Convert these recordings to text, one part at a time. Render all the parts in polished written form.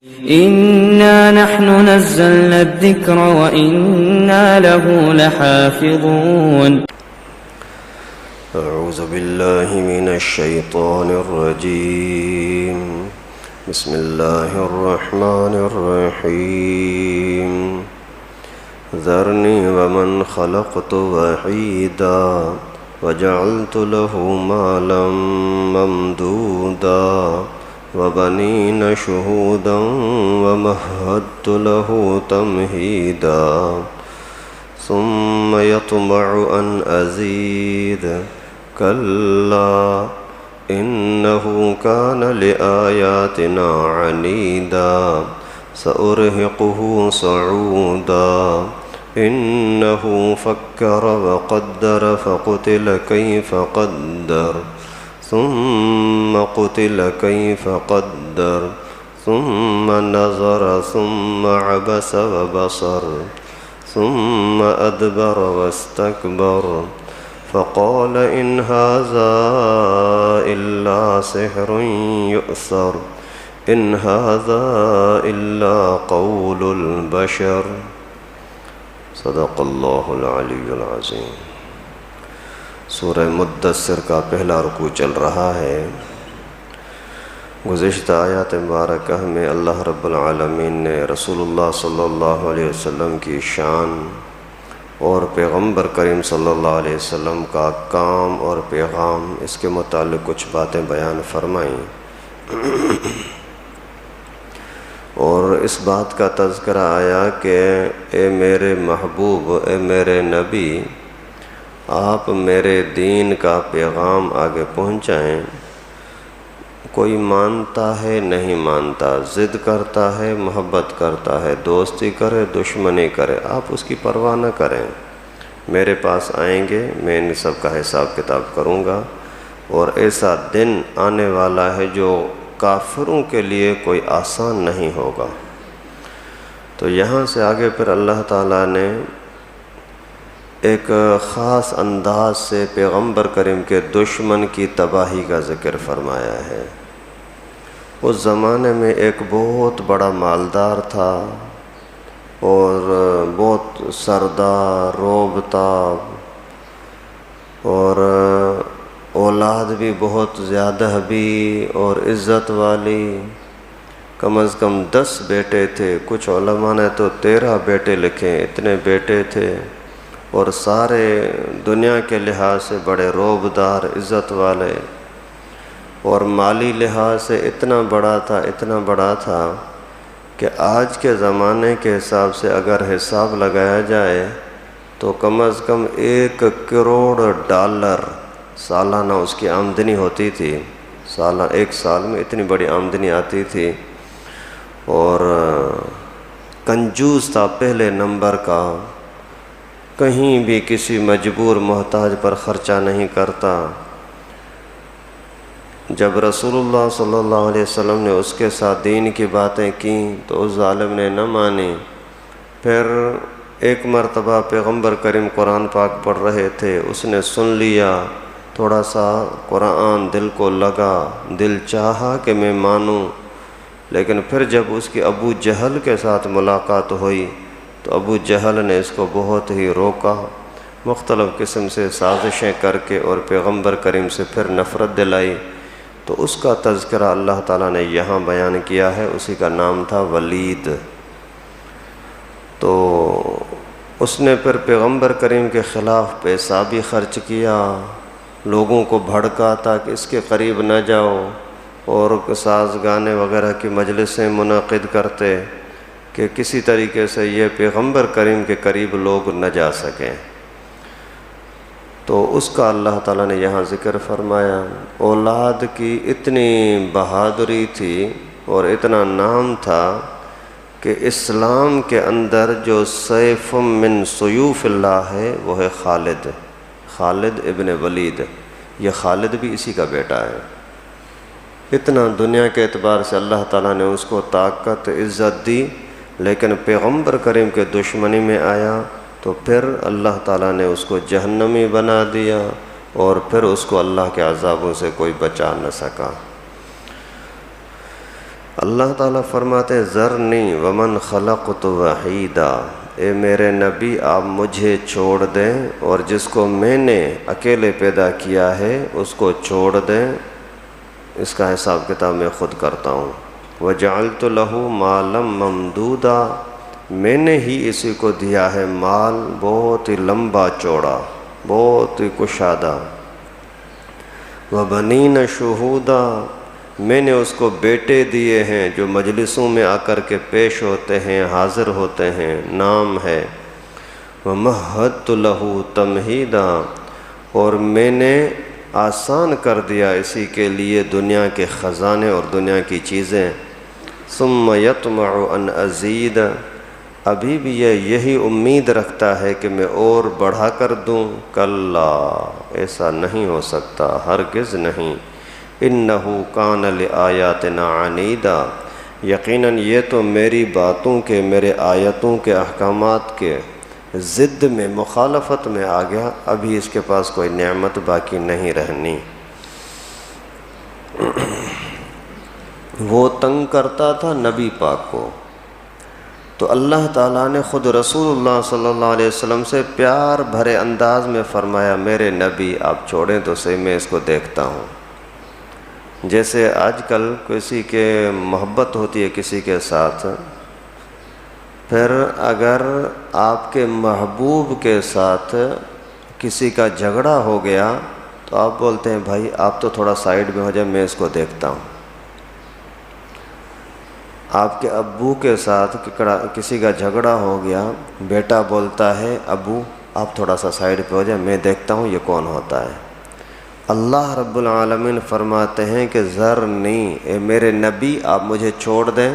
إنا نحن نزلنا الذكر وإنا له لحافظون. أعوذ بالله من الشيطان الرجيم. بسم الله الرحمن الرحيم. ذرني ومن خلقت وحيدا وجعلت له مالا ممدودا وبنين شهودا ومهدت له تمهيدا ثم يطمع أن أزيد كلا إنه كان لآياتنا عنيدا سأرهقه صعودا إنه فكر وقدر فقتل كيف قدر ثم قتل كيف قدر ثم نظر ثم عبس وبصر ثم أدبر واستكبر فقال إن هذا إلا سحر يؤثر إن هذا إلا قول البشر. صدق اللہ العلی العظیم. سورہ مدثر کا پہلا رکوع چل رہا ہے. گزشتہ آیات مبارکہ میں اللہ رب العالمین نے رسول اللہ صلی اللہ علیہ وسلم کی شان اور پیغمبر کریم صلی اللہ علیہ وسلم کا کام اور پیغام اس کے متعلق کچھ باتیں بیان فرمائیں، اور اس بات کا تذکرہ آیا کہ اے میرے محبوب، اے میرے نبی، آپ میرے دین کا پیغام آگے پہنچائیں. کوئی مانتا ہے نہیں مانتا، ضد کرتا ہے محبت کرتا ہے، دوستی کرے دشمنی کرے، آپ اس کی پرواہ نہ کریں. میرے پاس آئیں گے، میں ان سب کا حساب کتاب کروں گا، اور ایسا دن آنے والا ہے جو کافروں کے لیے کوئی آسان نہیں ہوگا. تو یہاں سے آگے پھر اللہ تعالیٰ نے ایک خاص انداز سے پیغمبر کریم کے دشمن کی تباہی کا ذکر فرمایا ہے. اس زمانے میں ایک بہت بڑا مالدار تھا اور بہت سردار، روب تاب، اور اولاد بھی بہت زیادہ بھی اور عزت والی. کم از کم 10 بیٹے تھے، کچھ علماء نے تو 13 بیٹے لکھے. اتنے بیٹے تھے اور سارے دنیا کے لحاظ سے بڑے روبدار، عزت والے، اور مالی لحاظ سے اتنا بڑا تھا کہ آج کے زمانے کے حساب سے اگر حساب لگایا جائے تو کم از کم $1 کروڑ سالانہ اس کی آمدنی ہوتی تھی. ایک سال میں اتنی بڑی آمدنی آتی تھی. اور کنجوس تھا پہلے نمبر کا، کہیں بھی کسی مجبور محتاج پر خرچہ نہیں کرتا. جب رسول اللہ صلی اللہ علیہ وسلم نے اس کے ساتھ دین کی باتیں کیں تو اس ظالم نے نہ مانی. پھر ایک مرتبہ پیغمبر کریم قرآن پاک پڑھ رہے تھے، اس نے سن لیا، تھوڑا سا قرآن دل کو لگا، دل چاہا کہ میں مانوں. لیکن پھر جب اس کی ابو جہل کے ساتھ ملاقات ہوئی تو ابو جہل نے اس کو بہت ہی روکا، مختلف قسم سے سازشیں کر کے، اور پیغمبر کریم سے پھر نفرت دلائی. تو اس کا تذکرہ اللہ تعالیٰ نے یہاں بیان کیا ہے. اسی کا نام تھا ولید. تو اس نے پھر پیغمبر کریم کے خلاف پیسہ بھی خرچ کیا، لوگوں کو بھڑکا تھا کہ اس کے قریب نہ جاؤ، اور ساز گانے وغیرہ کی مجلسیں منعقد کرتے کہ کسی طریقے سے یہ پیغمبر کریم کے قریب لوگ نہ جا سکیں. تو اس کا اللہ تعالیٰ نے یہاں ذکر فرمایا. اولاد کی اتنی بہادری تھی اور اتنا نام تھا کہ اسلام کے اندر جو سیف من سیوف اللہ ہے وہ ہے خالد ابن ولید. یہ خالد بھی اسی کا بیٹا ہے. اتنا دنیا کے اعتبار سے اللہ تعالیٰ نے اس کو طاقت، عزت دی، لیکن پیغمبر کریم کے دشمنی میں آیا تو پھر اللہ تعالیٰ نے اس کو جہنمی بنا دیا، اور پھر اس کو اللہ کے عذابوں سے کوئی بچا نہ سکا. اللہ تعالیٰ فرماتے ہیں ذرنی ومن خلقت وحیدا، اے میرے نبی آپ مجھے چھوڑ دیں اور جس کو میں نے اکیلے پیدا کیا ہے اس کو چھوڑ دیں، اس کا حساب کتاب میں خود کرتا ہوں۔ وجعلت لہ مالا ممدودا، میں نے ہی اسی کو دیا ہے مال بہت ہی لمبا چوڑا، بہت ہی کشادہ۔ وبنین شہودا، میں نے اس کو بیٹے دیے ہیں جو مجلسوں میں آ کر کے پیش ہوتے ہیں، حاضر ہوتے ہیں، نام ہے۔ ومہدت لہ تمہیدا، اور میں نے آسان کر دیا اسی کے لیے دنیا کے خزانے اور دنیا کی چیزیں۔ ثم یطمع ان ازید، ابھی بھی یہی امید رکھتا ہے کہ میں اور بڑھا کر دوں۔ کلا، ایسا نہیں ہو سکتا، ہرگز نہیں۔ انہ کان لآیاتنا عنیدا، یقیناً یہ تو میری باتوں کے، میرے آیتوں کے احکامات کے ضد میں، مخالفت میں آ گیا، ابھی اس کے پاس کوئی نعمت باقی نہیں رہنی۔ وہ تنگ کرتا تھا نبی پاک کو، تو اللہ تعالیٰ نے خود رسول اللہ صلی اللہ علیہ وسلم سے پیار بھرے انداز میں فرمایا میرے نبی آپ چھوڑیں تو صحیح، میں اس کو دیکھتا ہوں۔ جیسے آج کل کسی کے محبت ہوتی ہے کسی کے ساتھ، پھر اگر آپ کے محبوب کے ساتھ کسی کا جھگڑا ہو گیا تو آپ بولتے ہیں بھائی آپ تو تھوڑا سائیڈ میں ہو جائے، میں اس کو دیکھتا ہوں۔ آپ کے ابو کے ساتھ کسی کا جھگڑا ہو گیا، بیٹا بولتا ہے ابو آپ تھوڑا سا سائیڈ پہ ہو جائے، میں دیکھتا ہوں یہ کون ہوتا ہے۔ اللہ رب العالمین فرماتے ہیں کہ ذرنی، اے میرے نبی آپ مجھے چھوڑ دیں،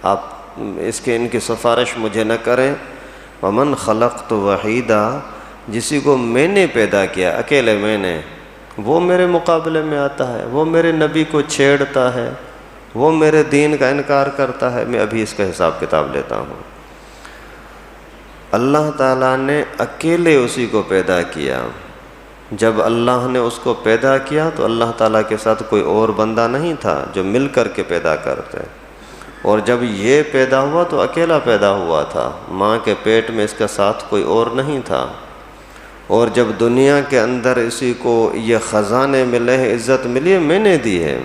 آپ ان کی سفارش مجھے نہ کریں۔ ومن خلقت وحیدا، جسی کو میں نے پیدا کیا اکیلے میں نے، وہ میرے مقابلے میں آتا ہے، وہ میرے نبی کو چھیڑتا ہے، وہ میرے دین کا انکار کرتا ہے، میں ابھی اس کا حساب کتاب لیتا ہوں۔ اللہ تعالیٰ نے اکیلے اسی کو پیدا کیا۔ جب اللہ نے اس کو پیدا کیا تو اللہ تعالیٰ کے ساتھ کوئی اور بندہ نہیں تھا جو مل کر کے پیدا کرتے، اور جب یہ پیدا ہوا تو اکیلا پیدا ہوا تھا، ماں کے پیٹ میں اس کے ساتھ کوئی اور نہیں تھا۔ اور جب دنیا کے اندر اسی کو یہ خزانے ملے ہیں، عزت ملی ہے، میں نے دی ہے،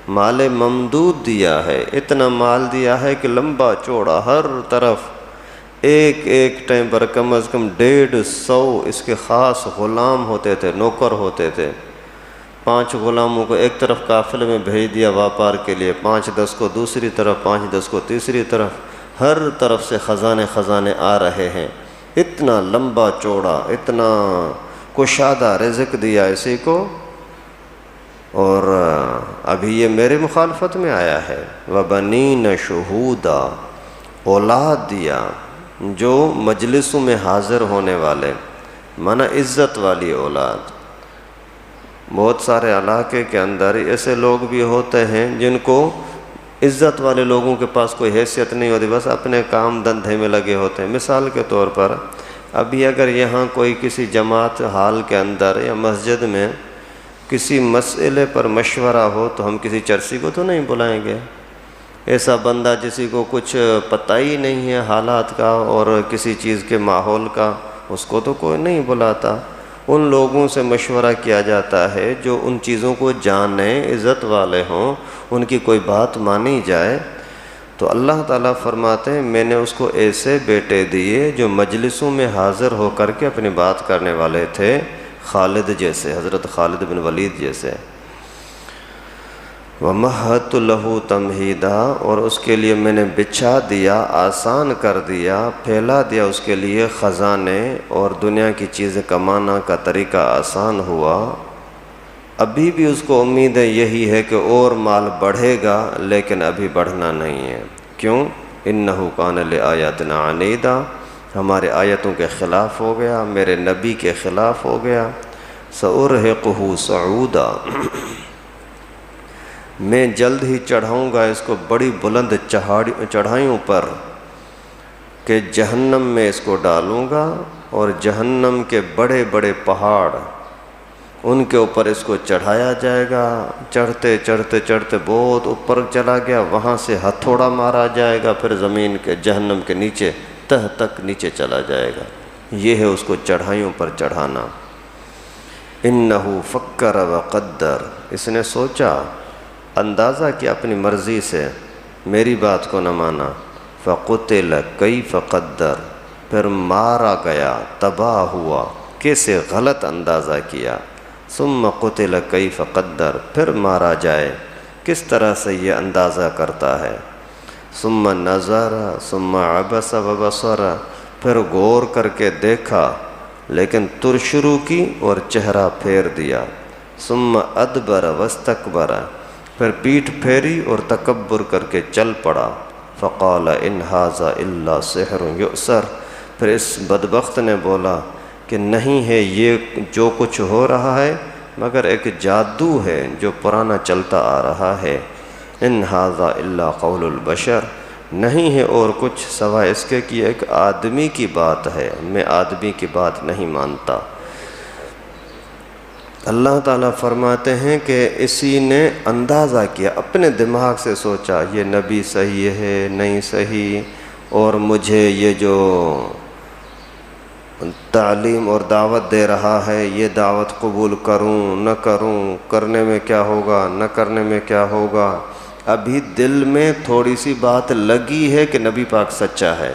مال ممدود دیا ہے، اتنا مال دیا ہے کہ لمبا چوڑا ہر طرف، ایک ایک ٹائم پر کم از کم 150 اس کے خاص غلام ہوتے تھے، نوکر ہوتے تھے۔ 5 غلاموں کو ایک طرف قافلے میں بھیج دیا واپار کے لیے، 5-10 کو دوسری طرف، 5-10 کو تیسری طرف، ہر طرف سے خزانے آ رہے ہیں۔ اتنا لمبا چوڑا، اتنا کشادہ رزق دیا اسی کو، اور ابھی یہ میرے مخالفت میں آیا ہے۔ وبنین شہودا، اولاد دیا جو مجلسوں میں حاضر ہونے والے، مانا عزت والی اولاد۔ بہت سارے علاقے کے اندر ایسے لوگ بھی ہوتے ہیں جن کو عزت والے لوگوں کے پاس کوئی حیثیت نہیں ہوتی، بس اپنے کام دھندے میں لگے ہوتے ہیں۔ مثال کے طور پر ابھی اگر یہاں کوئی کسی جماعت حال کے اندر یا مسجد میں کسی مسئلے پر مشورہ ہو تو ہم کسی چرسی کو تو نہیں بلائیں گے۔ ایسا بندہ جسی کو کچھ پتہ ہی نہیں ہے حالات کا اور کسی چیز کے ماحول کا، اس کو تو کوئی نہیں بلاتا۔ ان لوگوں سے مشورہ کیا جاتا ہے جو ان چیزوں کو جانیں، عزت والے ہوں، ان کی کوئی بات مانی جائے۔ تو اللہ تعالیٰ فرماتے ہیں میں نے اس کو ایسے بیٹے دیے جو مجلسوں میں حاضر ہو کر کے اپنی بات کرنے والے تھے، خالد جیسے، حضرت خالد بن ولید جیسے۔ وَمَهَّدتُ لَهُ تَمْهِيدًا، اور اس کے لیے میں نے بچھا دیا، آسان کر دیا، پھیلا دیا اس کے لیے خزانے، اور دنیا کی چیزیں کمانا کا طریقہ آسان ہوا۔ ابھی بھی اس کو امید ہے یہی ہے کہ اور مال بڑھے گا، لیکن ابھی بڑھنا نہیں ہے۔ کیوں؟ اِنَّهُ كَانَ لِآيَاتِنَا عَنِيدًا، ہمارے آیتوں کے خلاف ہو گیا، میرے نبی کے خلاف ہو گیا۔ سَأُرْهِقُهُ صَعُودًا، میں جلد ہی چڑھاؤں گا اس کو بڑی بلند چڑھائیوں پر، کہ جہنم میں اس کو ڈالوں گا، اور جہنم کے بڑے بڑے پہاڑ ان کے اوپر اس کو چڑھایا جائے گا، چڑھتے چڑھتے چڑھتے بہت اوپر چلا گیا، وہاں سے ہتھوڑا مارا جائے گا، پھر زمین کے جہنم کے نیچے تہ تک نیچے چلا جائے گا۔ یہ ہے اس کو چڑھائیوں پر چڑھانا۔ انہو فکر وقدر، اس نے سوچا، اندازہ کیا اپنی مرضی سے، میری بات کو نہ مانا۔ فقتل کیف قدر، پھر مارا گیا، تباہ ہوا، کیسے غلط اندازہ کیا۔ ثم قتل کیف قدر، پھر مارا جائے، کس طرح سے یہ اندازہ کرتا ہے۔ ثم نظر ثم عبس وبصر، پھر غور کر کے دیکھا لیکن ترشرو کی اور چہرہ پھیر دیا۔ ثم ادبر واستکبر، پھر پیٹھ پھیری اور تکبر کر کے چل پڑا۔ فقال ان ھذا الا سحر یؤثر، پھر اس بدبخت نے بولا کہ نہیں ہے یہ جو کچھ ہو رہا ہے مگر ایک جادو ہے جو پرانا چلتا آ رہا ہے۔ ان ھذا الا قول البشر، نہیں ہے اور کچھ سوائے اس کے کہ ایک آدمی کی بات ہے، میں آدمی کی بات نہیں مانتا۔ اللہ تعالیٰ فرماتے ہیں کہ اسی نے اندازہ کیا، اپنے دماغ سے سوچا یہ نبی صحیح ہے نہیں صحیح، اور مجھے یہ جو تعلیم اور دعوت دے رہا ہے یہ دعوت قبول کروں نہ کروں، کرنے میں کیا ہوگا نہ کرنے میں کیا ہوگا۔ ابھی دل میں تھوڑی سی بات لگی ہے کہ نبی پاک سچا ہے،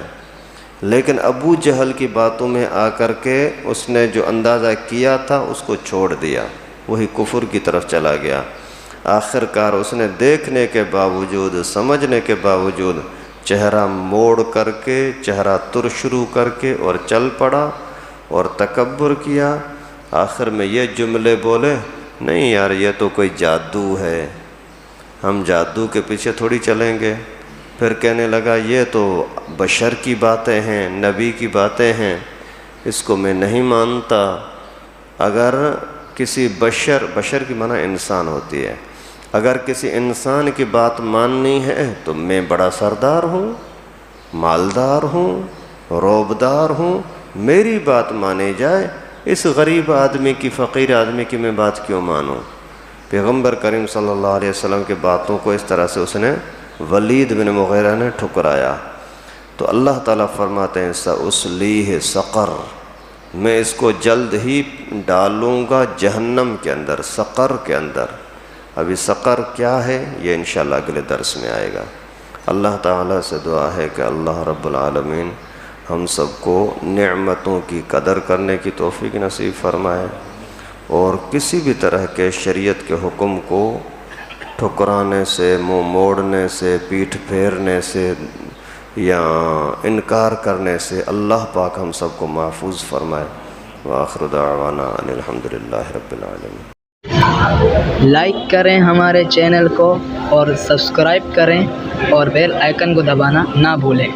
لیکن ابو جہل کی باتوں میں آ کر کے اس نے جو اندازہ کیا تھا اس کو چھوڑ دیا، وہی کفر کی طرف چلا گیا۔ آخر کار اس نے دیکھنے کے باوجود، سمجھنے کے باوجود چہرہ موڑ کر کے، چہرہ ترشرو کر کے اور چل پڑا اور تکبر کیا۔ آخر میں یہ جملے بولے، نہیں یار یہ تو کوئی جادو ہے، ہم جادو کے پیچھے تھوڑی چلیں گے۔ پھر کہنے لگا یہ تو بشر کی باتیں ہیں، نبی کی باتیں ہیں، اس کو میں نہیں مانتا۔ اگر کسی بشر کی معنی انسان ہوتی ہے، اگر کسی انسان کی بات ماننی ہے تو میں بڑا سردار ہوں، مالدار ہوں، روبدار ہوں، میری بات مانی جائے، اس غریب آدمی کی، فقیر آدمی کی میں بات کیوں مانوں۔ پیغمبر کریم صلی اللہ علیہ وسلم کی باتوں کو اس طرح سے اس نے ولید بن مغیرہ نے ٹھکرایا۔ تو اللہ تعالیٰ فرماتے ہیں سأصلیہ سقر، میں اس کو جلد ہی ڈالوں گا جہنم کے اندر، سقر کے اندر۔ ابھی سقر کیا ہے یہ انشاءاللہ اگلے درس میں آئے گا۔ اللہ تعالیٰ سے دعا ہے کہ اللہ رب العالمین ہم سب کو نعمتوں کی قدر کرنے کی توفیق نصیب فرمائے، اور کسی بھی طرح کے شریعت کے حکم کو ٹھکرانے سے، منہ موڑنے سے، پیٹھ پھیرنے سے یا انکار کرنے سے اللہ پاک ہم سب کو محفوظ فرمائے۔ وآخر دعوانا ان الحمدللہ رب العالمین۔ لائک کریں ہمارے چینل کو اور سبسکرائب کریں اور بیل آئیکن کو دبانا نہ بھولیں۔